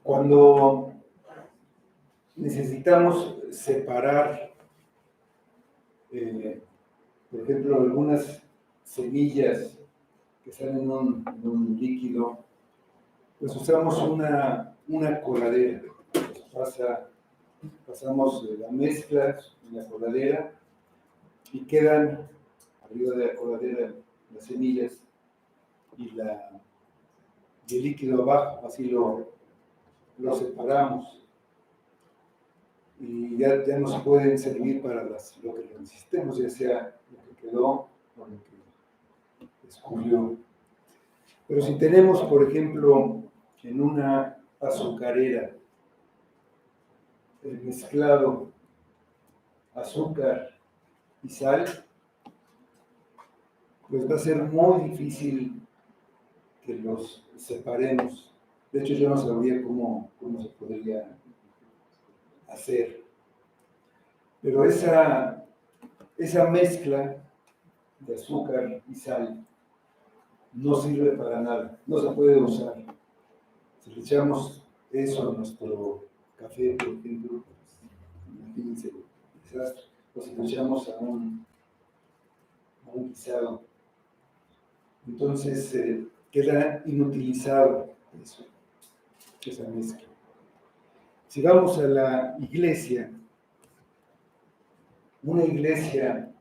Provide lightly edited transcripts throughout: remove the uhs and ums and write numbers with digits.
Cuando necesitamos separar, por ejemplo, algunas semillas que están en un líquido, pues usamos una coladera. Pasamos la mezcla en la coladera y quedan arriba de la coladera las semillas y el líquido abajo, así lo separamos. Y ya nos pueden servir para lo que necesitemos, ya sea lo que quedó o lo que escurrió. Pero si tenemos, por ejemplo, en una azucarera mezclado azúcar y sal, pues va a ser muy difícil que los separemos. De hecho, yo no sabría cómo se podría hacer. Pero esa mezcla de azúcar y sal no sirve para nada, no se puede usar. Si le echamos eso a nuestro café, por ejemplo, pues, imagínense el desastre. O si le echamos a un guisado, entonces queda inutilizado esa mezcla. Si vamos a la iglesia, una iglesia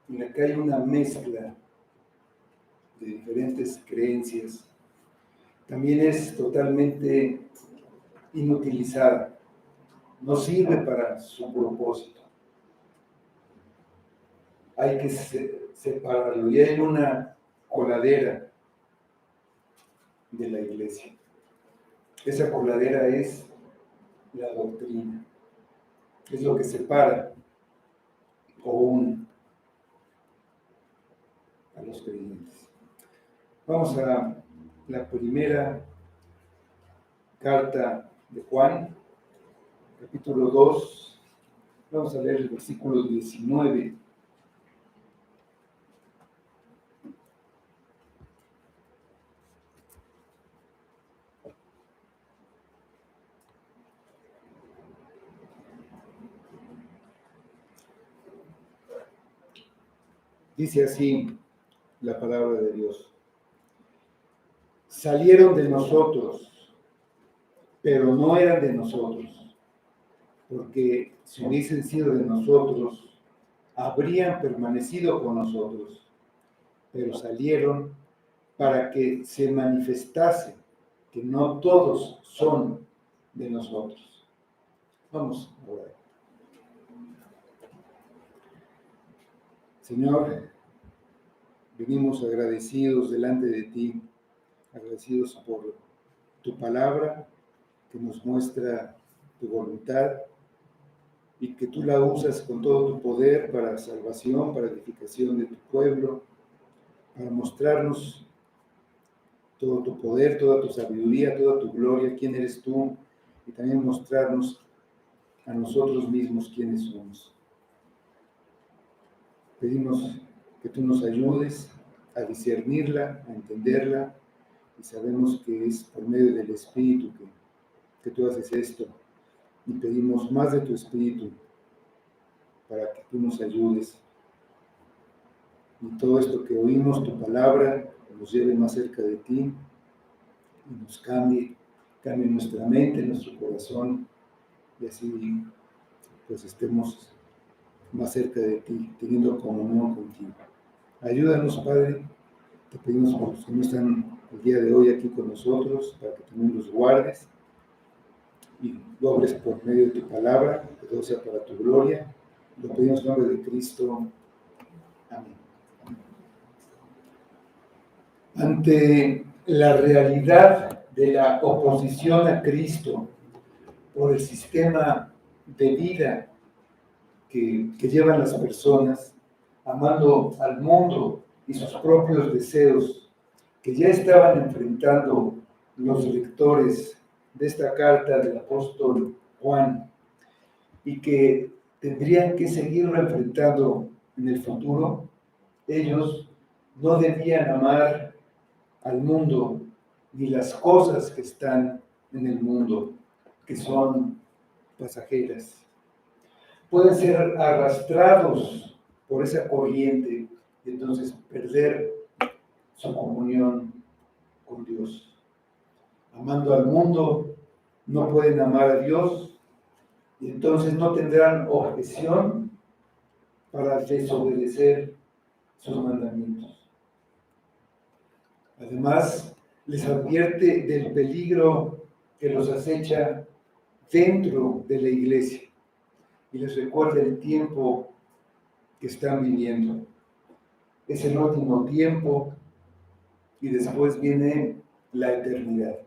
en la que hay una mezcla de diferentes creencias, también es totalmente inutilizada, no sirve para su propósito. Hay que separarlo, y hay una coladera de la iglesia. Esa coladera es la doctrina, es lo que separa o une a los creyentes. Vamos a la primera carta de Juan, capítulo 2, vamos a leer el versículo 19. Dice así la palabra de Dios: salieron de nosotros, pero no eran de nosotros, porque si hubiesen sido de nosotros, habrían permanecido con nosotros, pero salieron para que se manifestase que no todos son de nosotros. Vamos a orar. Señor, venimos agradecidos delante de ti, agradecidos por tu palabra que nos muestra tu voluntad y que tú la usas con todo tu poder para salvación, para edificación de tu pueblo, para mostrarnos todo tu poder, toda tu sabiduría, toda tu gloria, quién eres tú, y también mostrarnos a nosotros mismos quiénes somos. Pedimos que tú nos ayudes a discernirla, a entenderla, y sabemos que es por medio del Espíritu que tú haces esto, y pedimos más de tu Espíritu para que tú nos ayudes. Y todo esto que oímos, tu palabra, nos lleve más cerca de ti y nos cambie nuestra mente, nuestro corazón, y así pues estemos más cerca de ti, teniendo comunión contigo. Ayúdanos, Padre, te pedimos por los que no están el día de hoy aquí con nosotros, para que también los guardes y lo hables por medio de tu palabra, que todo sea para tu gloria. Lo pedimos en nombre de Cristo. Amén. Ante la realidad de la oposición a Cristo por el sistema de vida que llevan las personas, amando al mundo y sus propios deseos, que ya estaban enfrentando los lectores de esta carta del apóstol Juan, y que tendrían que seguirlo enfrentando en el futuro, ellos no debían amar al mundo ni las cosas que están en el mundo que son pasajeras. Pueden ser arrastrados por esa corriente y entonces perder su comunión con Dios. Amando al mundo, no pueden amar a Dios y entonces no tendrán objeción para desobedecer sus mandamientos. Además, les advierte del peligro que los acecha dentro de la iglesia y les recuerda el tiempo que están viviendo. Es el último tiempo y después viene la eternidad.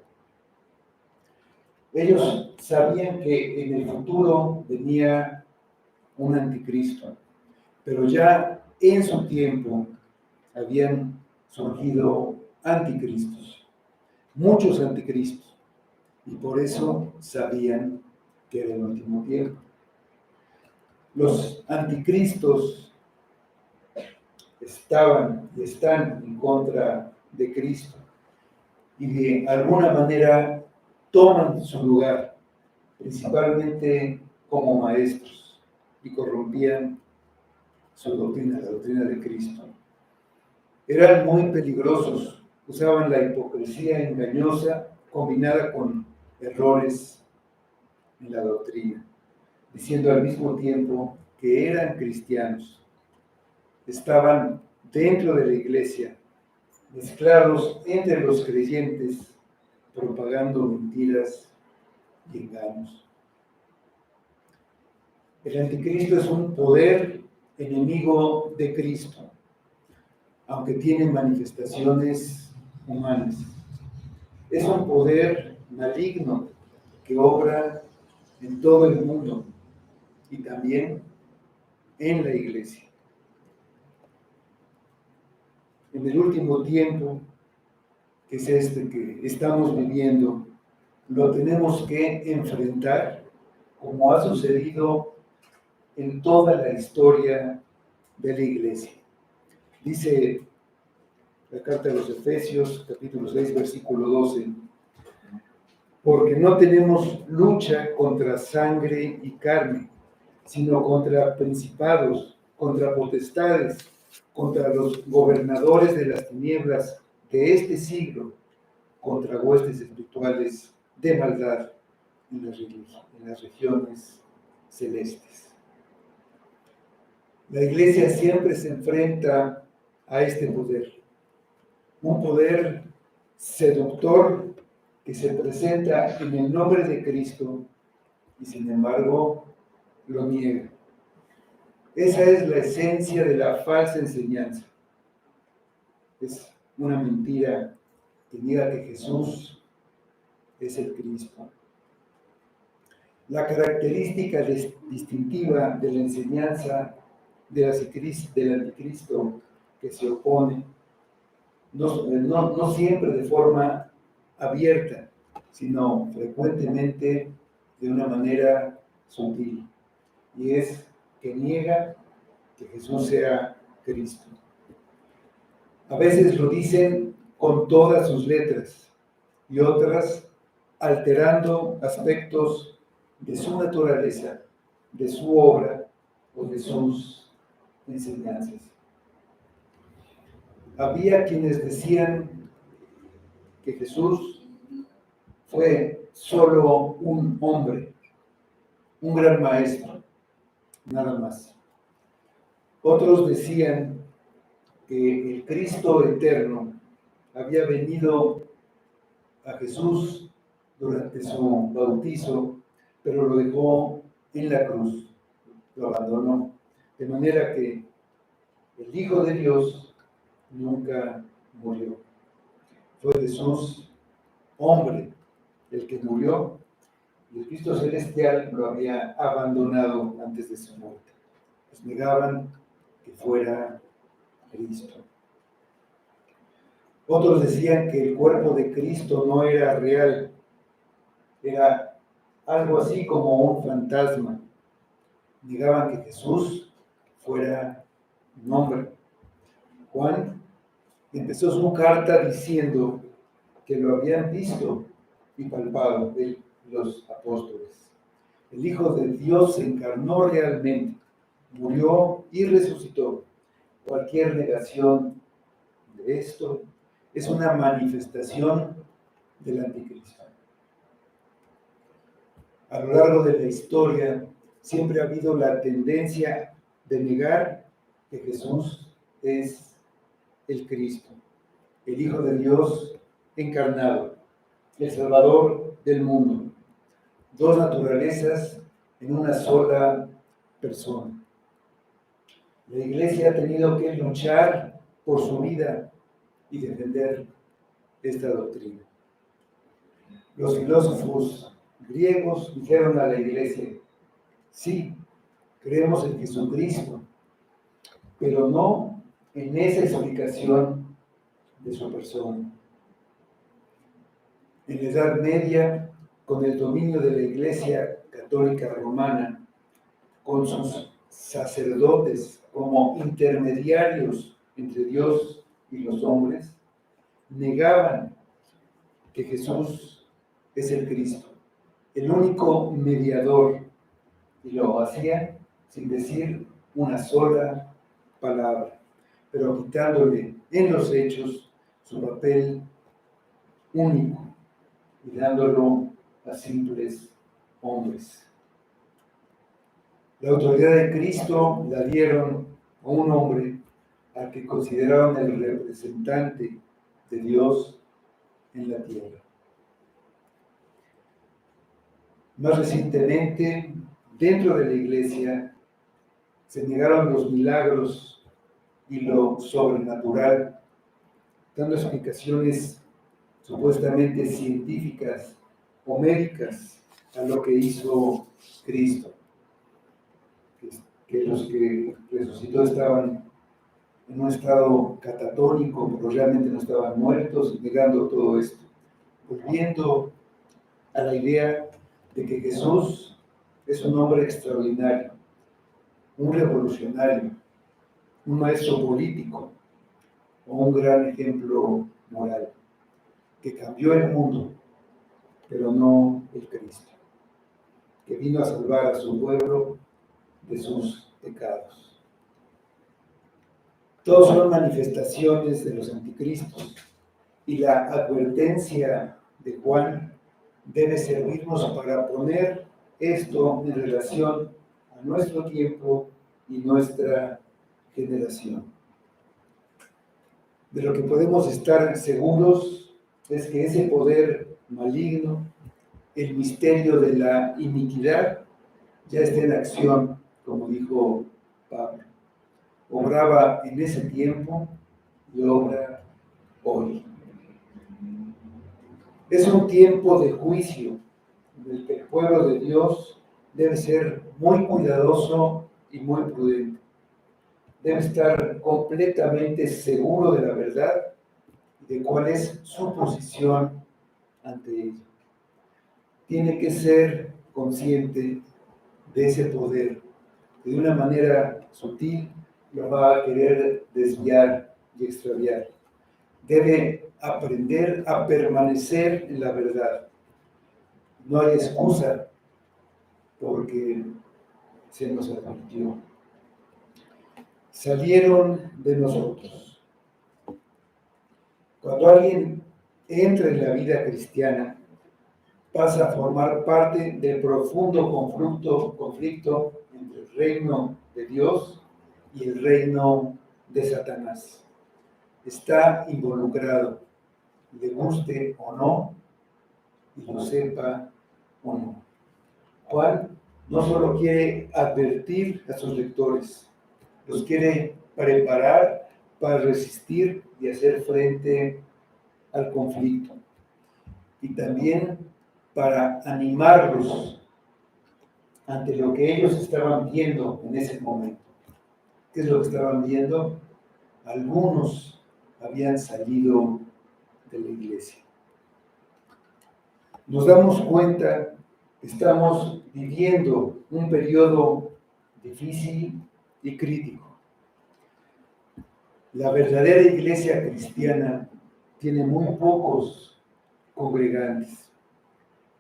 Ellos sabían que en el futuro venía un anticristo, pero ya en su tiempo habían surgido anticristos, muchos anticristos, y por eso sabían que era el último tiempo. Los anticristos estaban y están en contra de Cristo y de alguna manera toman su lugar, principalmente como maestros, y corrompían su doctrina, la doctrina de Cristo. Eran muy peligrosos, usaban la hipocresía engañosa combinada con errores en la doctrina, diciendo al mismo tiempo que eran cristianos. Estaban dentro de la iglesia, mezclados entre los creyentes, propagando mentiras y engaños. El anticristo es un poder enemigo de Cristo, aunque tiene manifestaciones humanas. Es un poder maligno que obra en todo el mundo y también en la iglesia. En el último tiempo, que es este que estamos viviendo, lo tenemos que enfrentar como ha sucedido en toda la historia de la iglesia. Dice la carta de los Efesios, capítulo 6, versículo 12, porque no tenemos lucha contra sangre y carne, sino contra principados, contra potestades, contra los gobernadores de las tinieblas de este siglo, contra huestes espirituales de maldad en las regiones celestes. La iglesia siempre se enfrenta a este poder, un poder seductor que se presenta en el nombre de Cristo y sin embargo lo niega. Esa es la esencia de la falsa enseñanza. Es una mentira que niega que Jesús es el Cristo. La característica distintiva de la enseñanza del anticristo que se opone, no siempre de forma abierta, sino frecuentemente de una manera sutil, y es que niega que Jesús sea Cristo. A veces lo dicen con todas sus letras y otras alterando aspectos de su naturaleza, de su obra o de sus enseñanzas. Había quienes decían que Jesús fue solo un hombre, un gran maestro, nada más. Otros decían que el Cristo eterno había venido a Jesús durante su bautizo, pero lo dejó en la cruz, lo abandonó. De manera que el Hijo de Dios nunca murió. Fue Jesús, hombre, el que murió, y el Cristo celestial lo había abandonado antes de su muerte. Pues negaban que fuera Cristo. Otros decían que el cuerpo de Cristo no era real, era algo así como un fantasma. Negaban que Jesús fuera un hombre. Juan empezó su carta diciendo que lo habían visto y palpado de los apóstoles. El Hijo de Dios se encarnó realmente, murió y resucitó. Cualquier negación de esto es una manifestación del anticristo. A lo largo de la historia siempre ha habido la tendencia de negar que Jesús es el Cristo, el Hijo de Dios encarnado, el Salvador del mundo. Dos naturalezas en una sola persona. La Iglesia ha tenido que luchar por su vida y defender esta doctrina. Los filósofos griegos dijeron a la Iglesia: sí, creemos en Jesucristo, pero no en esa explicación de su persona. En la Edad Media, con el dominio de la Iglesia Católica Romana, con sus sacerdotes como intermediarios entre Dios y los hombres, negaban que Jesús es el Cristo, el único mediador, y lo hacían sin decir una sola palabra, pero quitándole en los hechos su papel único y dándolo a simples hombres. La autoridad de Cristo la dieron a un hombre al que consideraron el representante de Dios en la tierra. Más recientemente, dentro de la Iglesia, se negaron los milagros y lo sobrenatural, dando explicaciones supuestamente científicas o médicas a lo que hizo Cristo. Que los que resucitó estaban en un estado catatónico, pero realmente no estaban muertos, negando todo esto, volviendo a la idea de que Jesús es un hombre extraordinario, un revolucionario, un maestro político o un gran ejemplo moral, que cambió el mundo, pero no el Cristo, que vino a salvar a su pueblo de sus pecados. Todos son manifestaciones de los anticristos, y la advertencia de Juan debe servirnos para poner esto en relación a nuestro tiempo y nuestra generación. De lo que podemos estar seguros es que ese poder maligno, el misterio de la iniquidad, ya está en acción, como dijo Pablo. Obraba en ese tiempo y obra hoy. Es un tiempo de juicio en el que el pueblo de Dios debe ser muy cuidadoso y muy prudente. Debe estar completamente seguro de la verdad y de cuál es su posición ante ella. Tiene que ser consciente de ese poder, que de una manera sutil lo va a querer desviar y extraviar. Debe aprender a permanecer en la verdad. No hay excusa porque se nos advirtió. Salieron de nosotros. Cuando alguien entra en la vida cristiana, pasa a formar parte del profundo conflicto entre el reino de Dios y el reino de Satanás. Está involucrado, le guste o no, y lo sepa o no. Juan no solo quiere advertir a sus lectores, los quiere preparar para resistir y hacer frente al conflicto, y también para animarlos ante lo que ellos estaban viendo en ese momento. ¿Qué es lo que estaban viendo? Algunos habían salido de la iglesia. Nos damos cuenta que estamos viviendo un periodo difícil y crítico. La verdadera iglesia cristiana tiene muy pocos congregantes.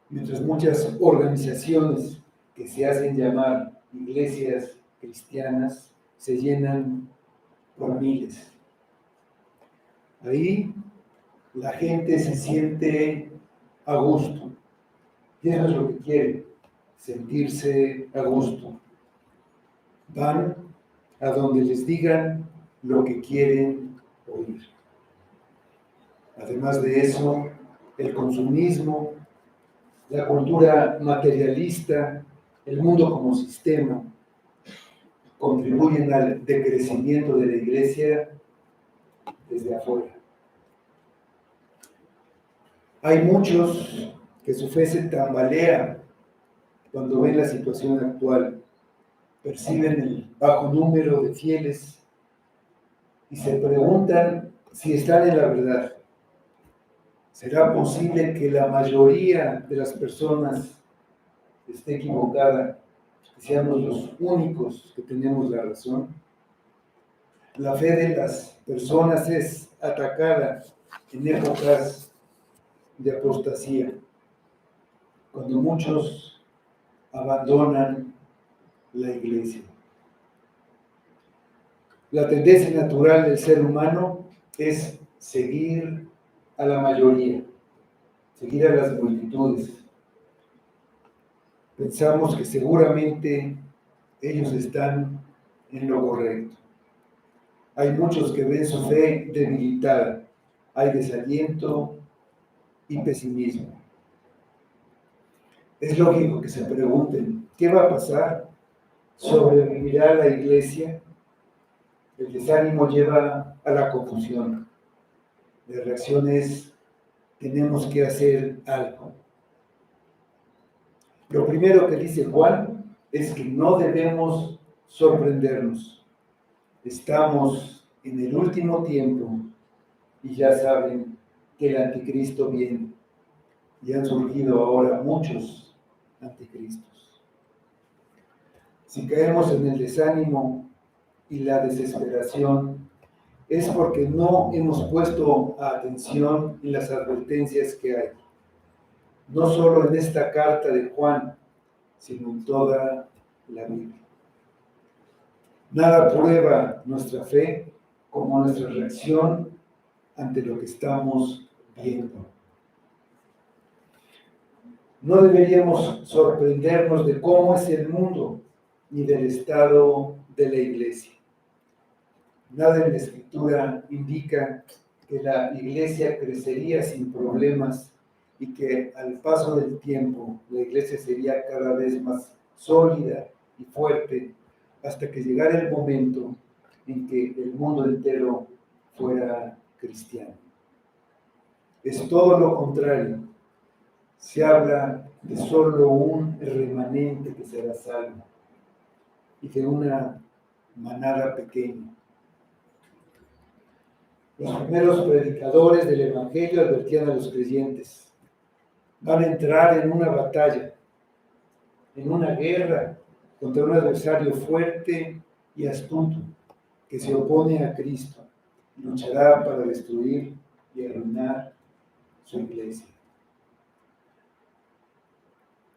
Mientras muchas organizaciones que se hacen llamar iglesias cristianas se llenan por miles. Ahí la gente se siente a gusto. Y eso es lo que quiere, sentirse a gusto. Van a donde les digan lo que quieren oír. Además de eso, el consumismo, la cultura materialista, el mundo como sistema, contribuyen al decrecimiento de la iglesia desde afuera. Hay muchos que su fe se tambalea cuando ven la situación actual, perciben el bajo número de fieles y se preguntan si están en la verdad. ¿Será posible que la mayoría de las personas esté equivocada, que seamos los únicos que tenemos la razón? La fe de las personas es atacada en épocas de apostasía, cuando muchos abandonan la iglesia. La tendencia natural del ser humano es seguir a la mayoría, seguir a las multitudes. Pensamos que seguramente ellos están en lo correcto. Hay muchos que ven su fe debilitada, hay desaliento y pesimismo. Es lógico que se pregunten, ¿qué va a pasar? ¿Sobrevivirá la iglesia? El desánimo lleva a la confusión. La reacción es, tenemos que hacer algo. Lo primero que dice Juan es que no debemos sorprendernos. Estamos en el último tiempo y ya saben que el anticristo viene. Y han surgido ahora muchos anticristos. Si caemos en el desánimo y la desesperación, es porque no hemos puesto atención en las advertencias que hay. No solo en esta carta de Juan, sino en toda la Biblia. Nada prueba nuestra fe como nuestra reacción ante lo que estamos viendo. No deberíamos sorprendernos de cómo es el mundo ni del estado de la iglesia. Nada en la Escritura indica que la iglesia crecería sin problemas y que al paso del tiempo la iglesia sería cada vez más sólida y fuerte hasta que llegara el momento en que el mundo entero fuera cristiano. Es todo lo contrario. Se habla de solo un remanente que será salvo y de una manada pequeña. Los primeros predicadores del Evangelio advertían a los creyentes: van a entrar en una batalla, en una guerra contra un adversario fuerte y astuto que se opone a Cristo y luchará para destruir y arruinar su iglesia.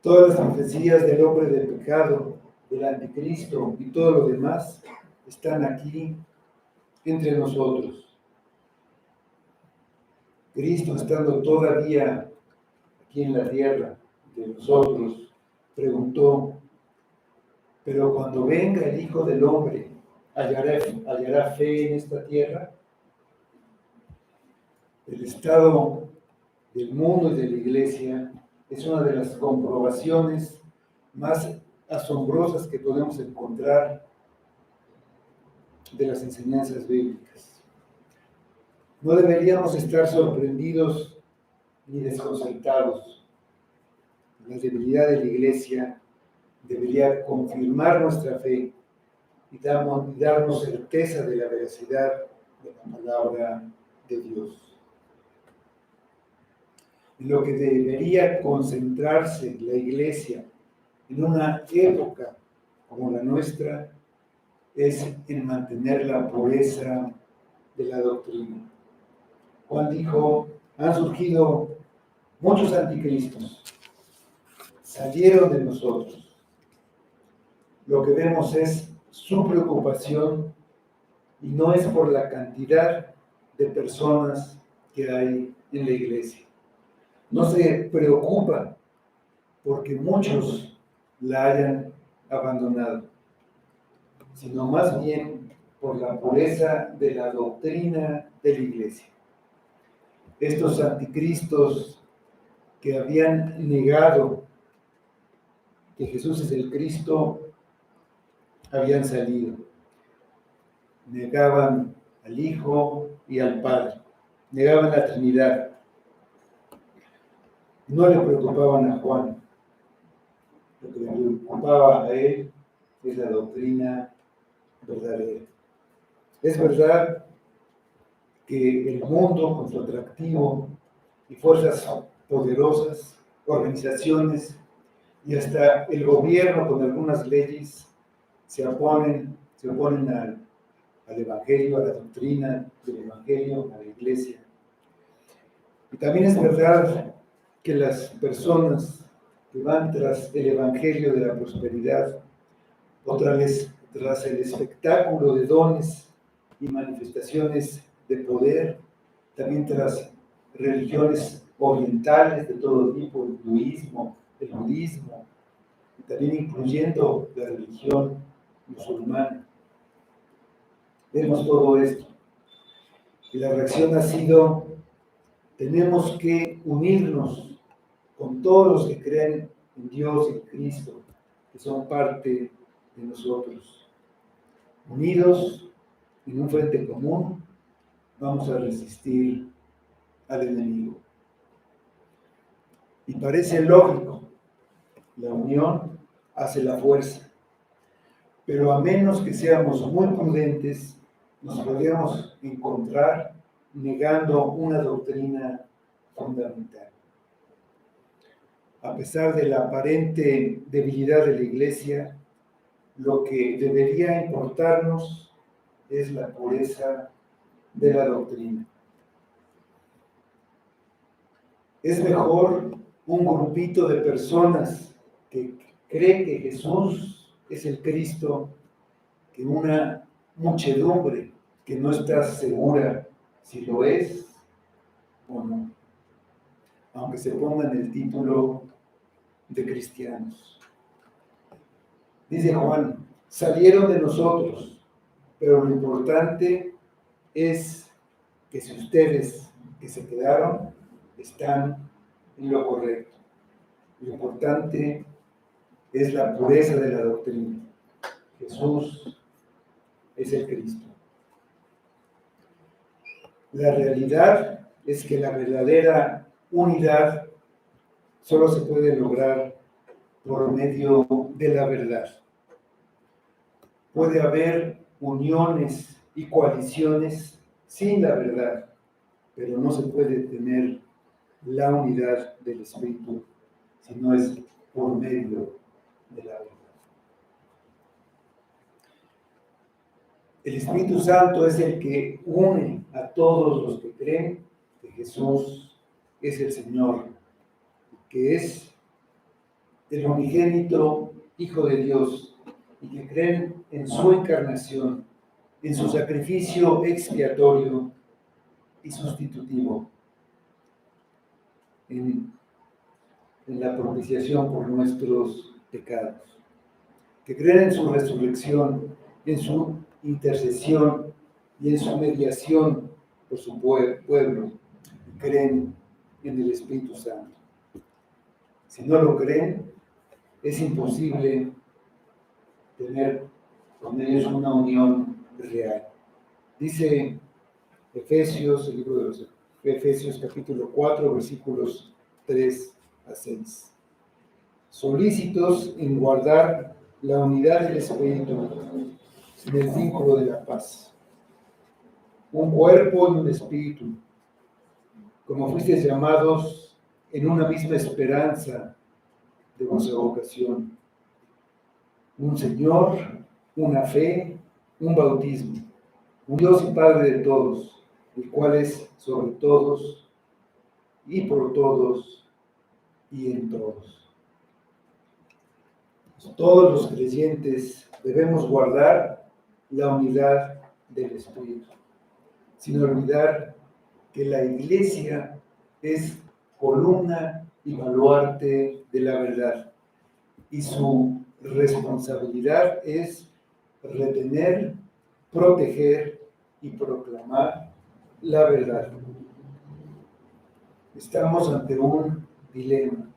Todas las profecías del hombre de pecado, del anticristo y todo lo demás están aquí entre nosotros. Cristo, estando todavía aquí en la tierra de nosotros, preguntó: pero cuando venga el Hijo del Hombre, ¿hallará fe en esta tierra? El estado del mundo y de la iglesia es una de las comprobaciones más asombrosas que podemos encontrar de las enseñanzas bíblicas. No deberíamos estar sorprendidos ni desconcertados. La debilidad de la iglesia debería confirmar nuestra fe y darnos certeza de la veracidad de la palabra de Dios. En lo que debería concentrarse la iglesia en una época como la nuestra es en mantener la pureza de la doctrina. Juan dijo: han surgido muchos anticristos salieron de nosotros. Lo que vemos es su preocupación y no es por la cantidad de personas que hay en la iglesia. No se preocupa porque muchos la hayan abandonado, sino más bien por la pureza de la doctrina de la iglesia. Estos anticristos que habían negado que Jesús es el Cristo, habían salido. Negaban al Hijo y al Padre. Negaban la Trinidad. No le preocupaban a Juan. Lo que le preocupaba a él es la doctrina verdadera. Es verdad que el mundo, con su atractivo y fuerzas poderosas, organizaciones y hasta el gobierno con algunas leyes se oponen al Evangelio, a la doctrina del Evangelio, a la Iglesia. Y también es verdad que las personas que van tras el Evangelio de la prosperidad o tras el espectáculo de dones y manifestaciones de poder, también tras religiones orientales de todo tipo, el hinduismo, el budismo, y también incluyendo la religión musulmana. Vemos todo esto. Y la reacción ha sido, tenemos que unirnos con todos los que creen en Dios y en Cristo, que son parte de nosotros. Unidos en un frente común, vamos a resistir al enemigo. Y parece lógico, la unión hace la fuerza, pero a menos que seamos muy prudentes, nos podríamos encontrar negando una doctrina fundamental. A pesar de la aparente debilidad de la Iglesia, lo que debería importarnos es la pureza de la doctrina. Es mejor un grupito de personas que cree que Jesús es el Cristo que una muchedumbre que no está segura si lo es o no, aunque se ponga en el título de cristianos. Dice Juan, salieron de nosotros, pero lo importante es que si ustedes que se quedaron están en lo correcto. Lo importante es la pureza de la doctrina. Jesús es el Cristo. La realidad es que la verdadera unidad solo se puede lograr por medio de la verdad. Puede haber uniones y coaliciones sin la verdad, pero no se puede tener la unidad del Espíritu si no es por medio de la verdad. El Espíritu Santo es el que une a todos los que creen que Jesús es el Señor, que es el unigénito Hijo de Dios y que creen en su encarnación, en su sacrificio expiatorio y sustitutivo, en la propiciación por nuestros pecados, que creen en su resurrección, en su intercesión y en su mediación por su pueblo, y creen en el Espíritu Santo. Si no lo creen, es imposible tener con ellos una unión real. Dice Efesios, el libro de los Efesios capítulo 4, versículos 3 a 6. Solícitos en guardar la unidad del Espíritu en el vínculo de la paz. Un cuerpo y un espíritu, como fuisteis llamados en una misma esperanza de vuestra vocación. Un Señor, una fe, un bautismo, un Dios y Padre de todos, el cual es sobre todos y por todos y en todos. Todos los creyentes debemos guardar la unidad del Espíritu, sin olvidar que la Iglesia es columna y baluarte de la verdad, y su responsabilidad es retener, proteger y proclamar la verdad. Estamos ante un dilema.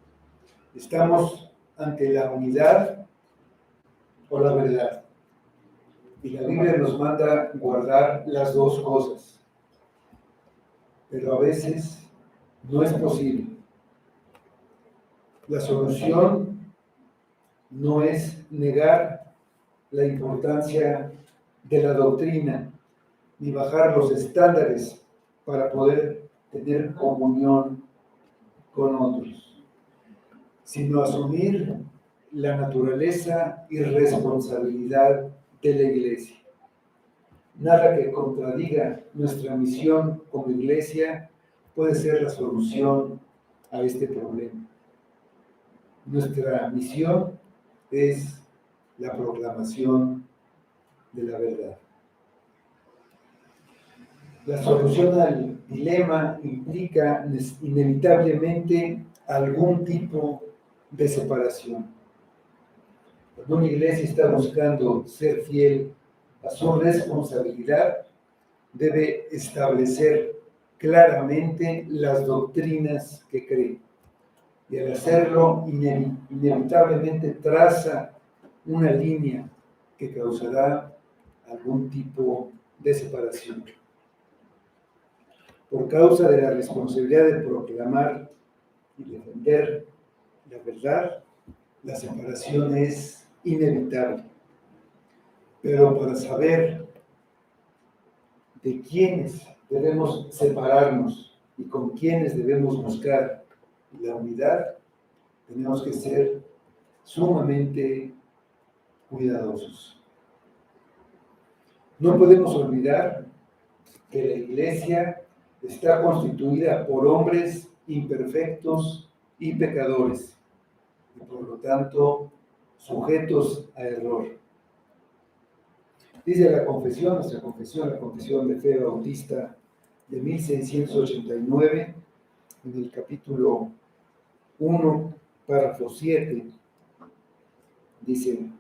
Estamos ante la unidad o la verdad. Y la Biblia nos manda guardar las dos cosas. Pero a veces no es posible. La solución no es negar la importancia de la doctrina, ni bajar los estándares para poder tener comunión con otros, sino asumir la naturaleza y responsabilidad de la Iglesia. Nada que contradiga nuestra misión como Iglesia puede ser la solución a este problema. Nuestra misión es la proclamación de la verdad. La solución al dilema implica inevitablemente algún tipo de separación. Cuando una iglesia está buscando ser fiel a su responsabilidad, debe establecer claramente las doctrinas que cree. Y al hacerlo, inevitablemente traza una línea que causará algún tipo de separación. Por causa de la responsabilidad de proclamar y defender la verdad, la separación es inevitable. Pero para saber de quiénes debemos separarnos y con quiénes debemos buscar la unidad, tenemos que ser sumamente cuidadosos. No podemos olvidar que la Iglesia está constituida por hombres imperfectos y pecadores, y por lo tanto sujetos a error. Dice la confesión, nuestra confesión, la confesión de fe bautista de 1689, en el capítulo 1, párrafo 7, dice: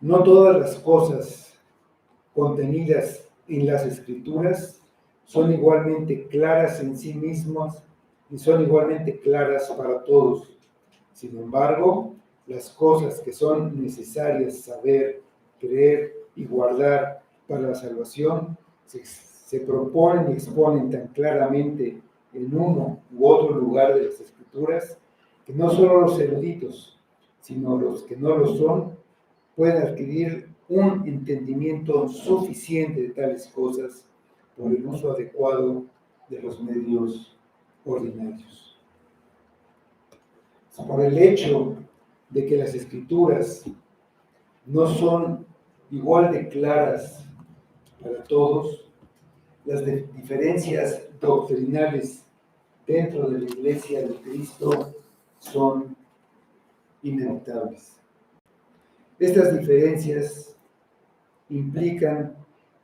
no todas las cosas contenidas en las Escrituras son igualmente claras en sí mismas y son igualmente claras para todos. Sin embargo, las cosas que son necesarias saber, creer y guardar para la salvación se proponen y exponen tan claramente en uno u otro lugar de las Escrituras que no solo los eruditos, sino los que no lo son, pueden adquirir un entendimiento suficiente de tales cosas por el uso adecuado de los medios ordinarios. Por el hecho de que las Escrituras no son igual de claras para todos, las diferencias doctrinales dentro de la Iglesia de Cristo son inevitables. Estas diferencias implican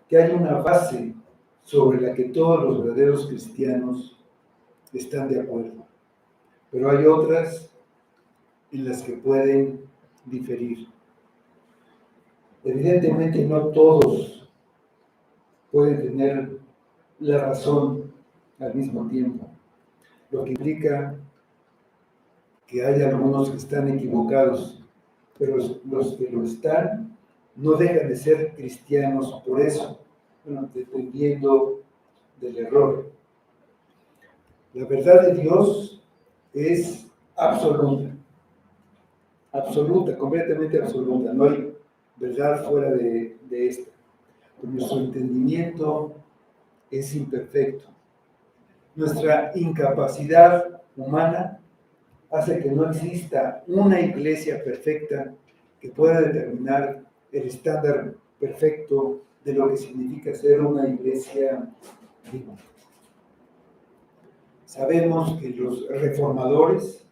que hay una base sobre la que todos los verdaderos cristianos están de acuerdo, pero hay otras en las que pueden diferir. Evidentemente no todos pueden tener la razón al mismo tiempo, lo que implica que hay algunos que están equivocados, pero los que lo están no dejan de ser cristianos por eso, dependiendo del error. La verdad de Dios es absoluta, completamente absoluta, no hay verdad fuera de esta. Pero nuestro entendimiento es imperfecto. Nuestra incapacidad humana hace que no exista una iglesia perfecta que pueda determinar el estándar perfecto de lo que significa ser una iglesia viva. Sabemos que los reformadores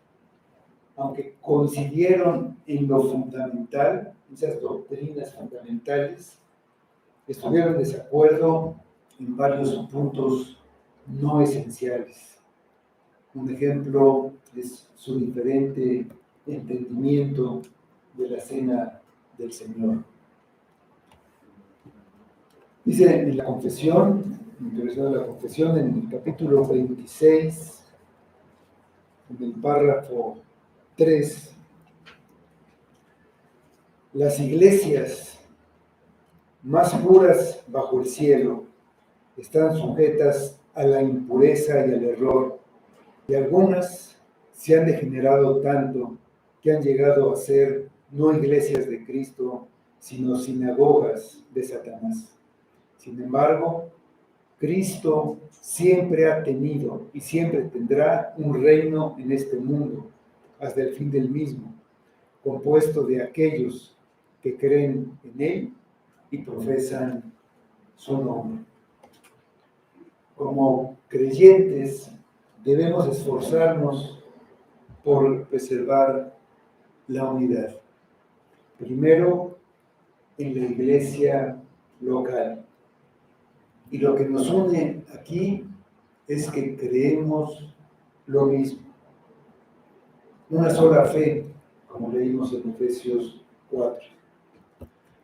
aunque coincidieron en lo fundamental, esas doctrinas fundamentales, estuvieron en desacuerdo en varios puntos no esenciales. Un ejemplo es su diferente entendimiento de la cena del Señor. Dice en la confesión, interesado la confesión, en el capítulo 26, en el párrafo 3, las iglesias más puras bajo el cielo están sujetas a la impureza y al error, y algunas se han degenerado tanto que han llegado a ser no iglesias de Cristo, sino sinagogas de Satanás. Sin embargo, Cristo siempre ha tenido y siempre tendrá un reino en este mundo, hasta el fin del mismo, compuesto de aquellos que creen en Él y profesan su nombre. Como creyentes, debemos esforzarnos por preservar la unidad. Primero, en la iglesia local. Y lo que nos une aquí es que creemos lo mismo. Una sola fe, como leímos en Efesios 4.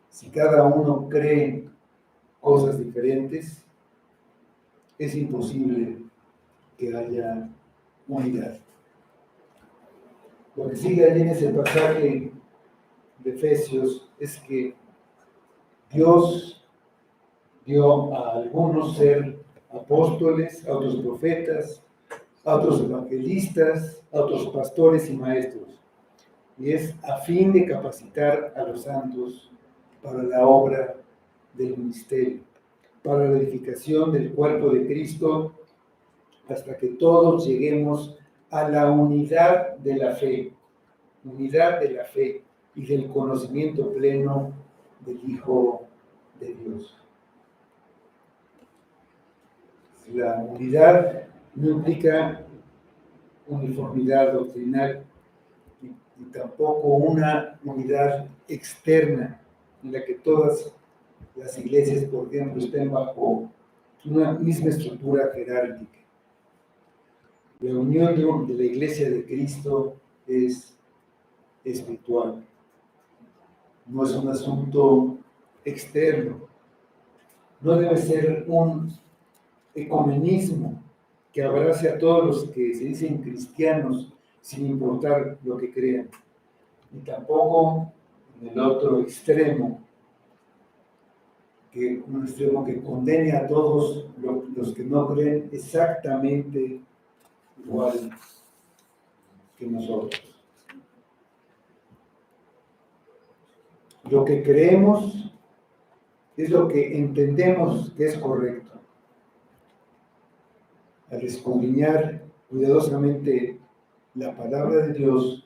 Si cada uno cree cosas diferentes, es imposible que haya unidad. Lo que sigue ahí en ese pasaje de Efesios es que Dios dio a algunos ser apóstoles, a otros profetas, a otros evangelistas, a otros pastores y maestros. Y es a fin de capacitar a los santos para la obra del ministerio, para la edificación del cuerpo de Cristo, hasta que todos lleguemos a la unidad de la fe y del conocimiento pleno del Hijo de Dios. La unidad no implica uniformidad doctrinal y tampoco una unidad externa en la que todas las iglesias, por ejemplo, estén bajo una misma estructura jerárquica. La unión de la iglesia de Cristo es espiritual, no es un asunto externo, no debe ser un ecumenismo que abrace a todos los que se dicen cristianos sin importar lo que crean, ni tampoco en el otro extremo, un extremo que condene a todos los que no creen exactamente igual que nosotros. Lo que creemos es lo que entendemos que es correcto. Al escudriñar cuidadosamente la palabra de Dios,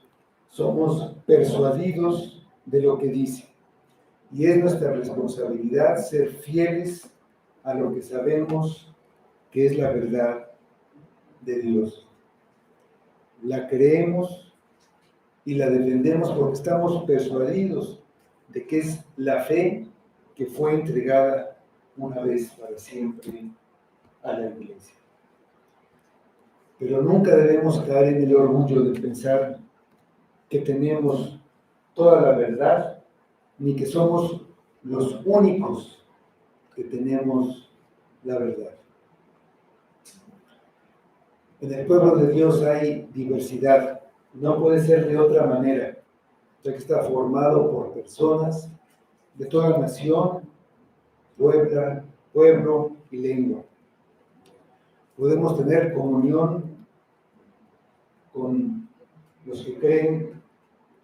somos persuadidos de lo que dice. Y es nuestra responsabilidad ser fieles a lo que sabemos que es la verdad de Dios. La creemos y la defendemos porque estamos persuadidos de que es la fe que fue entregada una vez para siempre a la iglesia. Pero nunca debemos caer en el orgullo de pensar que tenemos toda la verdad, ni que somos los únicos que tenemos la verdad. En el pueblo de Dios hay diversidad, no puede ser de otra manera, ya que está formado por personas de toda nación, pueblo y lengua. Podemos tener comunión con los que creen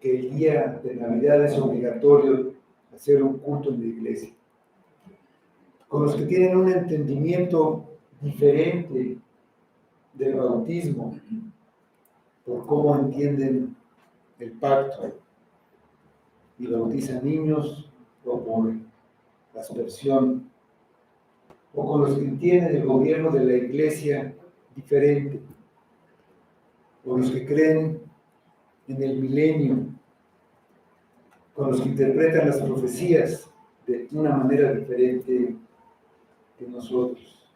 que el día de Navidad es obligatorio hacer un culto en la iglesia, con los que tienen un entendimiento diferente del bautismo, por cómo entienden el pacto y bautizan niños, o por la aspersión, o con los que entienden el gobierno de la iglesia diferente, o los que creen en el milenio, con los que interpretan las profecías de una manera diferente que nosotros.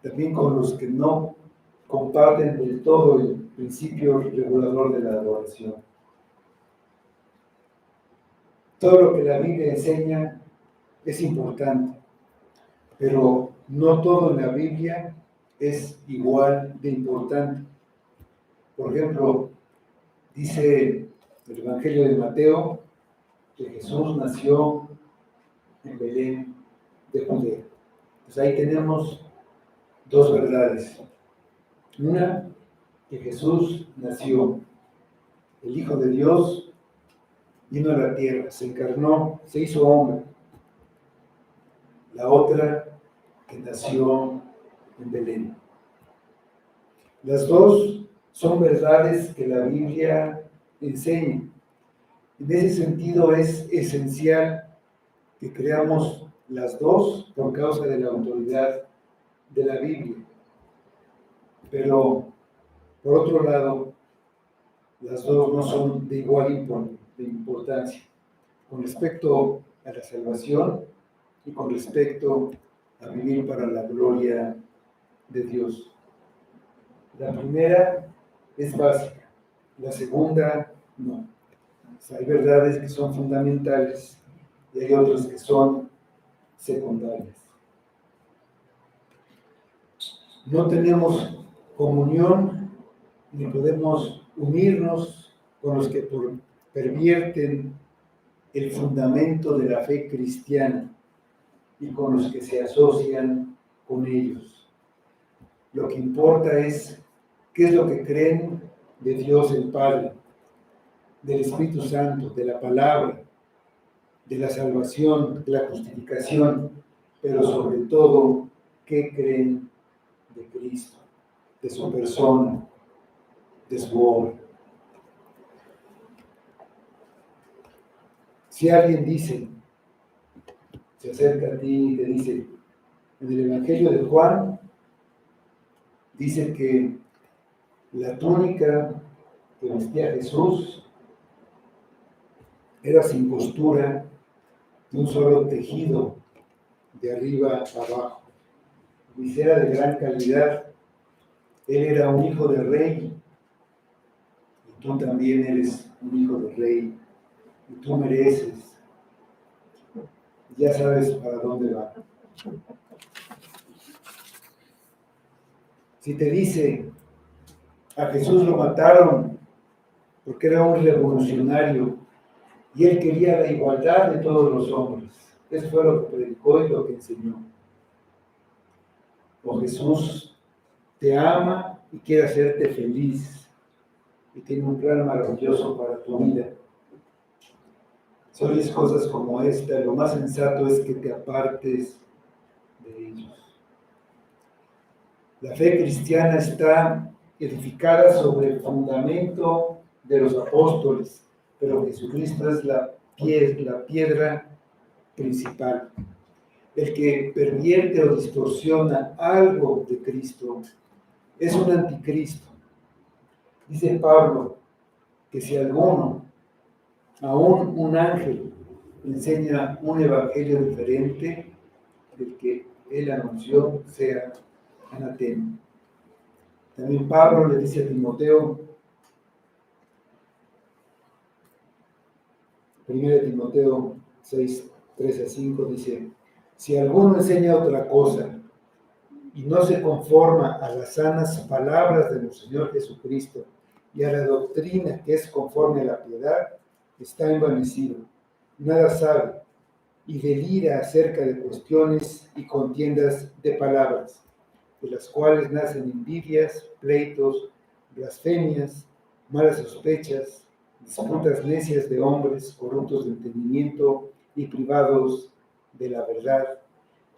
También con los que no comparten del todo el principio regulador de la adoración. Todo lo que la Biblia enseña es importante, pero no todo en la Biblia es igual de importante. Por ejemplo, dice el Evangelio de Mateo que Jesús nació en Belén de Judea. Pues ahí tenemos dos verdades. Una, que Jesús nació, el Hijo de Dios, vino a la tierra, se encarnó, se hizo hombre. La otra, que nació en Belén. Las dos son verdades que la Biblia enseña. En ese sentido es esencial que creamos las dos por causa de la autoridad de la Biblia. Pero, por otro lado, las dos no son de igual importancia con respecto a la salvación y con respecto a vivir para la gloria de Dios. La primera es básica, la segunda no. O sea, hay verdades que son fundamentales y hay otras que son secundarias. No tenemos comunión ni podemos unirnos con los que pervierten el fundamento de la fe cristiana y con los que se asocian con ellos. Lo que importa es qué es lo que creen de Dios el Padre, del Espíritu Santo, de la palabra, de la salvación, de la justificación, pero sobre todo, qué creen de Cristo, de su persona, de su obra. Si alguien dice, se acerca a ti y te dice, en el Evangelio de Juan, dice que la túnica que vestía Jesús era sin costura, de un solo tejido, de arriba a abajo. Dice, era de gran calidad. Él era un hijo de rey, y tú también eres un hijo de rey, y tú mereces. Ya sabes para dónde va. Si te dice, a Jesús lo mataron porque era un revolucionario y él quería la igualdad de todos los hombres. Eso fue lo que predicó y lo que enseñó. O Jesús te ama y quiere hacerte feliz y tiene un plan maravilloso para tu vida. Si oyes cosas como esta, lo más sensato es que te apartes de ellos. La fe cristiana está edificada sobre el fundamento de los apóstoles, pero Jesucristo es la piedra principal. El que pervierte o distorsiona algo de Cristo es un anticristo. Dice Pablo que si alguno, aún un ángel, enseña un evangelio diferente del que él anunció, sea anatema. También Pablo le dice a Timoteo, 1 Timoteo 6, 3-5, dice, si alguno enseña otra cosa y no se conforma a las sanas palabras de nuestro Señor Jesucristo y a la doctrina que es conforme a la piedad, está envanecido, nada sabe y delira acerca de cuestiones y contiendas de palabras, de las cuales nacen envidias, pleitos, blasfemias, malas sospechas, disputas necias de hombres corruptos de entendimiento y privados de la verdad,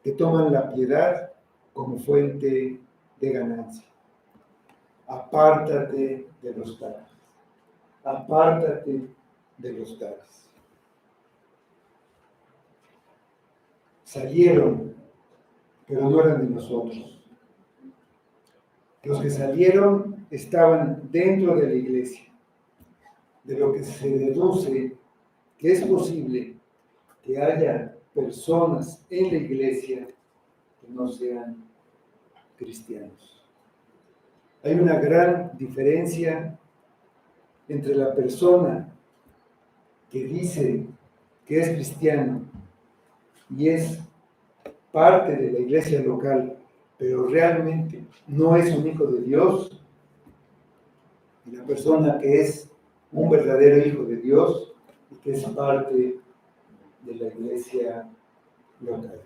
que toman la piedad como fuente de ganancia. Apártate de los tales. Apártate de los tales. Salieron, pero no eran de nosotros. Los que salieron estaban dentro de la iglesia, de lo que se deduce que es posible que haya personas en la iglesia que no sean cristianos. Hay una gran diferencia entre la persona que dice que es cristiano y es parte de la iglesia local, pero realmente no es un hijo de Dios, y la persona que es un verdadero hijo de Dios y que es parte de la iglesia local.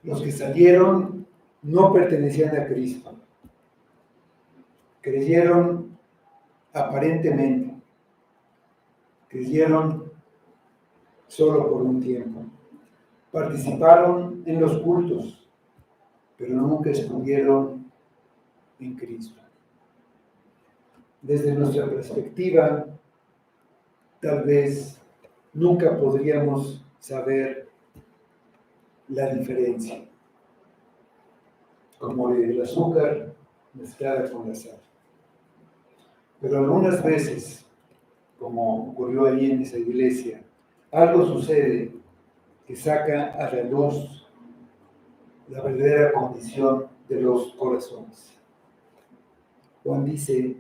Los que salieron no pertenecían a Cristo, creyeron aparentemente, creyeron solo por un tiempo, participaron en los cultos, pero nunca estuvieron en Cristo. Desde nuestra perspectiva, tal vez nunca podríamos saber la diferencia, como el azúcar mezclada con la sal. Pero algunas veces, como ocurrió allí en esa iglesia, algo sucede que saca a la luz la verdadera condición de los corazones. Juan dice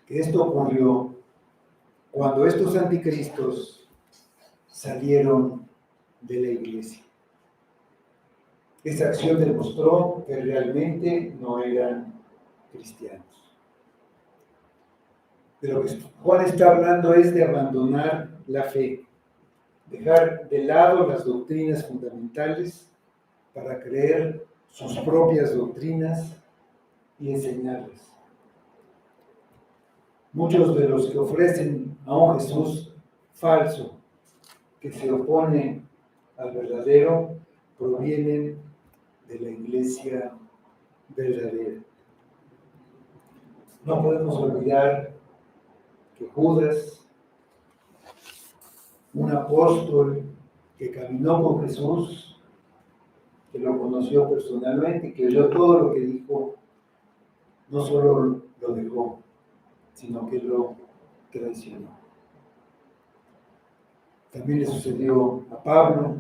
que esto ocurrió cuando estos anticristos salieron de la iglesia. Esa acción demostró que realmente no eran cristianos. De lo que Juan está hablando es de abandonar la fe, dejar de lado las doctrinas fundamentales para creer sus propias doctrinas y enseñarlas. Muchos de los que ofrecen a un Jesús falso, que se opone al verdadero, provienen de la iglesia verdadera. No podemos olvidar que Judas, un apóstol que caminó con Jesús, que lo conoció personalmente, que oyó todo lo que dijo, no solo lo dejó, sino que lo traicionó. También le sucedió a Pablo.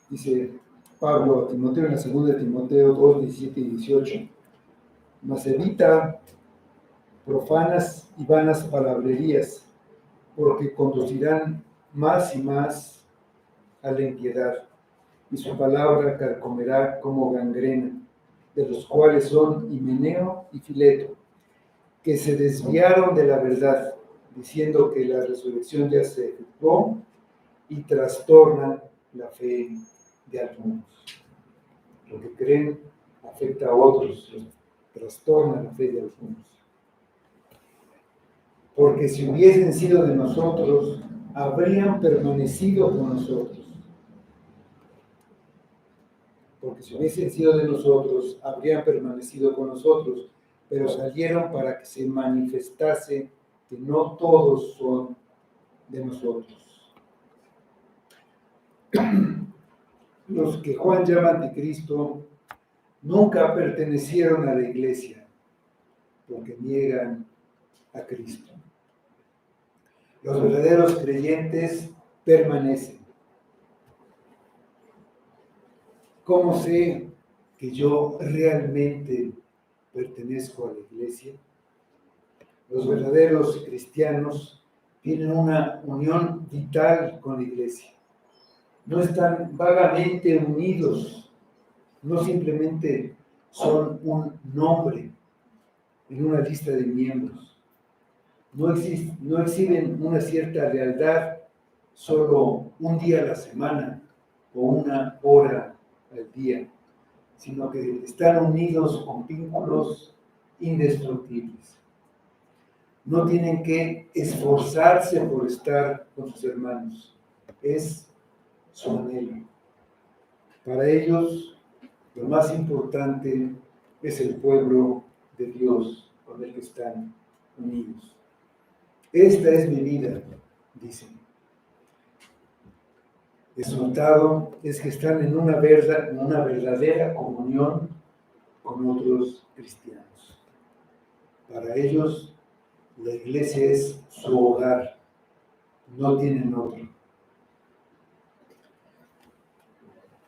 Dice Pablo a Timoteo en la segunda de Timoteo 2, 17 y 18. Mas evita profanas y vanas palabrerías, porque conducirán más y más a la impiedad, y su palabra carcomerá como gangrena, de los cuales son Himeneo y Fileto, que se desviaron de la verdad, diciendo que la resurrección ya se efectuó, y trastornan la fe de algunos. Lo que creen afecta a otros, trastorna la fe de algunos. Porque si hubiesen sido de nosotros, habrían permanecido con nosotros. Porque si hubiesen sido de nosotros, habrían permanecido con nosotros, pero salieron para que se manifestase que no todos son de nosotros. Los que Juan llama anticristo nunca pertenecieron a la iglesia, porque niegan a Cristo. Los verdaderos creyentes permanecen. ¿Cómo sé que yo realmente pertenezco a la iglesia? Los verdaderos cristianos tienen una unión vital con la iglesia. No están vagamente unidos, no simplemente son un nombre en una lista de miembros. No exhiben una cierta lealtad solo un día a la semana o una hora al día, sino que están unidos con vínculos indestructibles. No tienen que esforzarse por estar con sus hermanos, es su anhelo. Para ellos, lo más importante es el pueblo de Dios con el que están unidos. Esta es mi vida, dicen. El resultado es que están en una verdadera comunión con otros cristianos. Para ellos, la iglesia es su hogar, no tienen otro.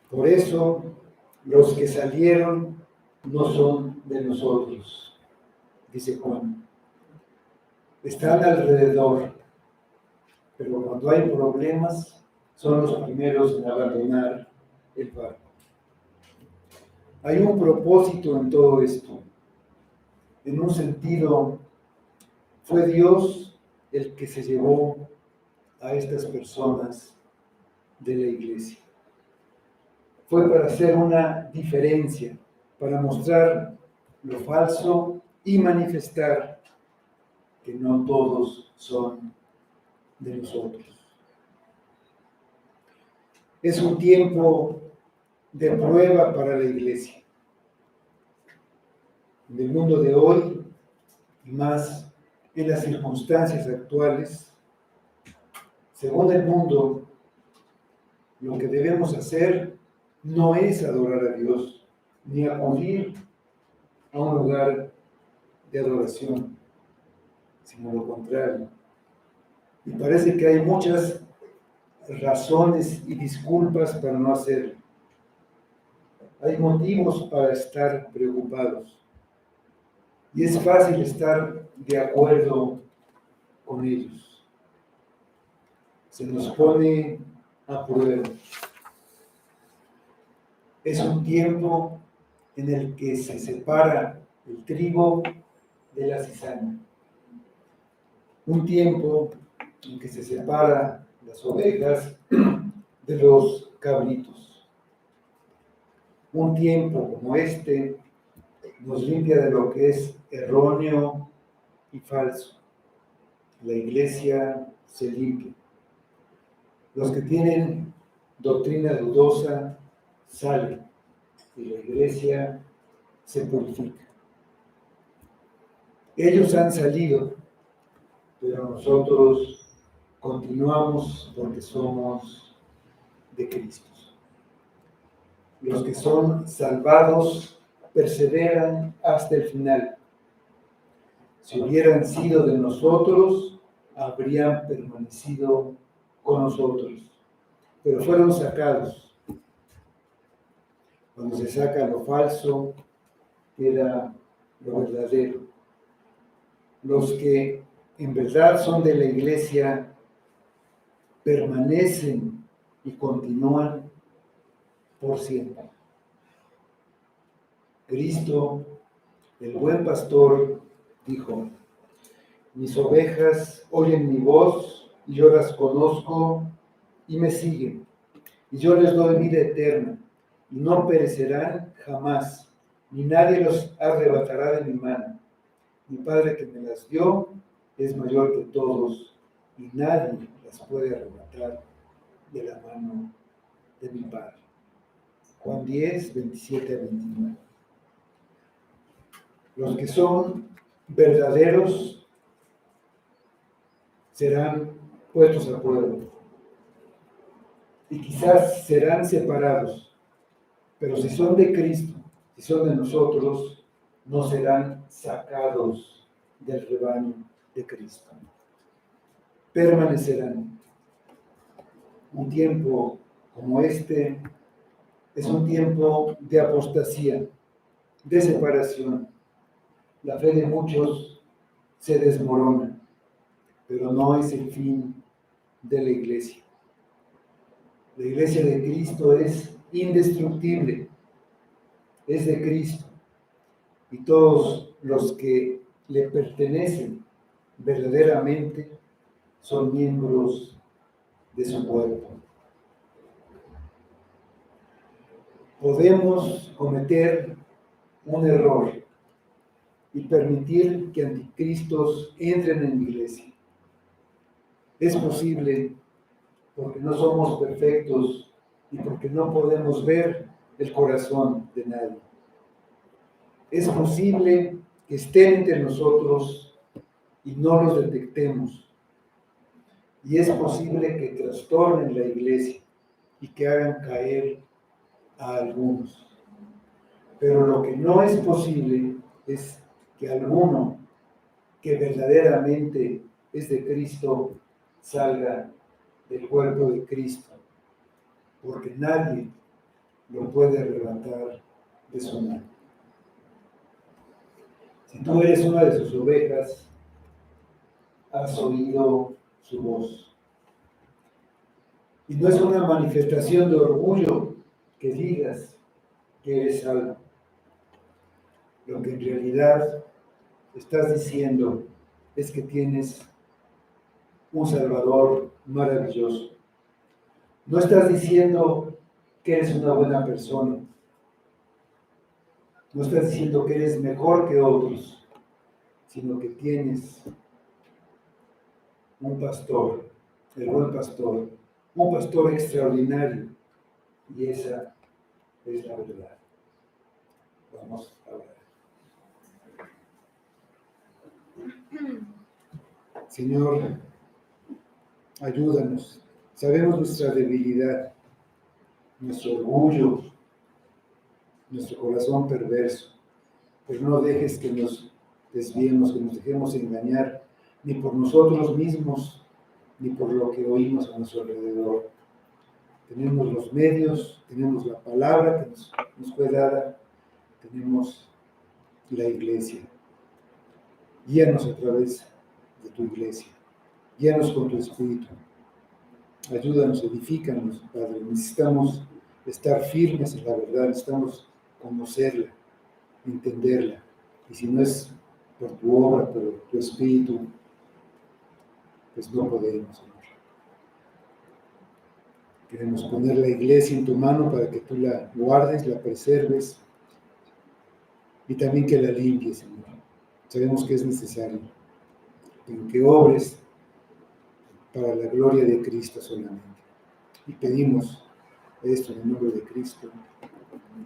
Por eso, los que salieron no son de nosotros, dice Juan. Están alrededor, pero cuando hay problemas, son los primeros en abandonar el barco. Hay un propósito en todo esto. En un sentido, fue Dios el que se llevó a estas personas de la iglesia. Fue para hacer una diferencia, para mostrar lo falso y manifestar que no todos son de nosotros. Es un tiempo de prueba para la iglesia. En el mundo de hoy, y más en las circunstancias actuales, según el mundo, lo que debemos hacer no es adorar a Dios, ni acudir a un lugar de adoración, sino lo contrario. Y parece que hay muchas razones y disculpas para no hacerlo. Hay motivos para estar preocupados. Y es fácil estar de acuerdo con ellos. Se nos pone a prueba. Es un tiempo en el que se separa el trigo de la cizaña. Un tiempo en que se separa las ovejas de los cabritos. Un tiempo como este nos limpia de lo que es erróneo y falso. La iglesia se limpia. Los que tienen doctrina dudosa salen y la iglesia se purifica. Ellos han salido, pero nosotros continuamos porque somos de Cristo. Los que son salvados perseveran hasta el final. Si hubieran sido de nosotros, habrían permanecido con nosotros, pero fueron sacados. Cuando se saca lo falso, queda lo verdadero. Los que en verdad son de la iglesia permanecen y continúan por siempre. Cristo, el buen pastor, dijo: mis ovejas oyen mi voz y yo las conozco y me siguen. Y yo les doy vida eterna y no perecerán jamás, ni nadie los arrebatará de mi mano. Mi Padre que me las dio es mayor que todos y nadie las puede arrebatar de la mano de mi Padre. Juan 10, 27 a 29. Los que son verdaderos serán puestos a prueba y quizás serán separados, pero si son de Cristo, si son de nosotros, no serán sacados del rebaño de Cristo. Permanecerán. Un tiempo como este es un tiempo de apostasía, de separación. La fe de muchos se desmorona, pero no es el fin de la iglesia. La iglesia de Cristo es indestructible, es de Cristo, y todos los que le pertenecen verdaderamente son miembros de su cuerpo. Podemos cometer un error y permitir que anticristos entren en la iglesia. Es posible porque no somos perfectos y porque no podemos ver el corazón de nadie. Es posible que estén entre nosotros y no los detectemos. Y es posible que trastornen la iglesia y que hagan caer a algunos. Pero lo que no es posible es que alguno que verdaderamente es de Cristo salga del cuerpo de Cristo, porque nadie lo puede arrebatar de su mano. Si tú eres una de sus ovejas, has oído su voz. Y no es una manifestación de orgullo que digas que eres salvo. Lo que en realidad estás diciendo es que tienes un Salvador maravilloso. No estás diciendo que eres una buena persona. No estás diciendo que eres mejor que otros, sino que tienes un pastor, el buen pastor, un pastor extraordinario. Y esa es la verdad. Vamos a ver. Señor, ayúdanos. Sabemos nuestra debilidad, nuestro orgullo, nuestro corazón perverso, pero no dejes que nos desviemos, que nos dejemos engañar, ni por nosotros mismos, ni por lo que oímos a nuestro alrededor. Tenemos los medios, tenemos la palabra que nos fue dada, tenemos la iglesia. Guíanos a través de tu iglesia, guíanos con tu espíritu. Ayúdanos, edifícanos, Padre. Necesitamos estar firmes en la verdad, necesitamos conocerla, entenderla. Y si no es por tu obra, por tu espíritu, pues no podemos, Señor. Queremos poner la iglesia en tu mano para que tú la guardes, la preserves y también que la limpies, Señor. Sabemos que es necesario, pero que obres para la gloria de Cristo solamente. Y pedimos esto en el nombre de Cristo.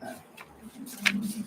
Amén.